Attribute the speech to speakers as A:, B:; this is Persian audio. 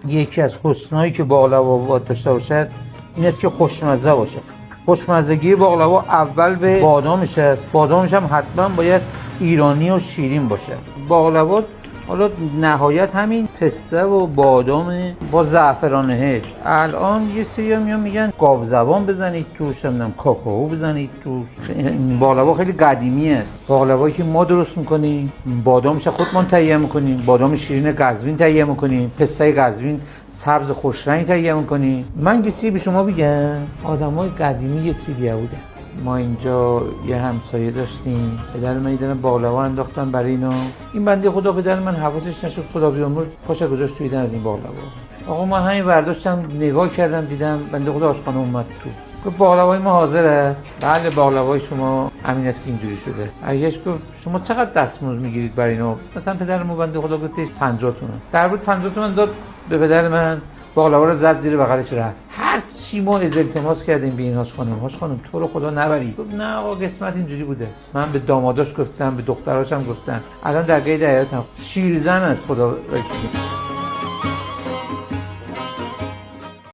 A: یکی از حسنایی که باقلوا باید داشته باشد این است که خوشمزه باشه. خوشمزگی باقلوا اول به بادامش است. بادامش هم حتما باید ایرانی و شیرین باشه. باقلوا حالا نهایت همین پسته و بادام با زعفرانهش. الان یه سری میان میگن گاو زبان بزنید توش، نمیدونم کاکائو بزنید توش. این باقلوا خیلی قدیمی است. باقلوایی که ما درست میکنیم بادامش خودمون تهیه میکنیم، بادام شیرین قزوین تهیه میکنیم، پسته قزوین سبز خوش رنگ تهیه میکنیم. من یه چیزی به شما بگم، آدمای قدیمی یه چیزی بودن. ما اینجا یه همسایه داشتیم، پدر من یه دونه باقلوا انداختن برای اینا. این بنده خدا پدر من حواسش نشد، خدا بیامرز پاشو گذاشت توی از این باقلوا. آقا من همین برداشتم نگاه کردم دیدم بنده خدا آشخانه اومد تو. گفت باقلوای ما حاضر است. بله باقلوای شما همین است که اینجوری شده. علیش گفت شما چقدر دستمزد میگیرید برای اینا؟ مثلا پدر من بنده خدا گفتش 50 تومن. در بود 50 تومن داد به پدر من، باقلوا رو زد زیر بغلش رفت. هر چی ما از التماس کردیم به این هاش خانم تو رو خدا نبری. گفت نه آقا قسمت اینجوری بوده. من به داماداش گفتم، به دختراشم گفتم. الان در قید حیاتم شیرزن است خدا وکیلی.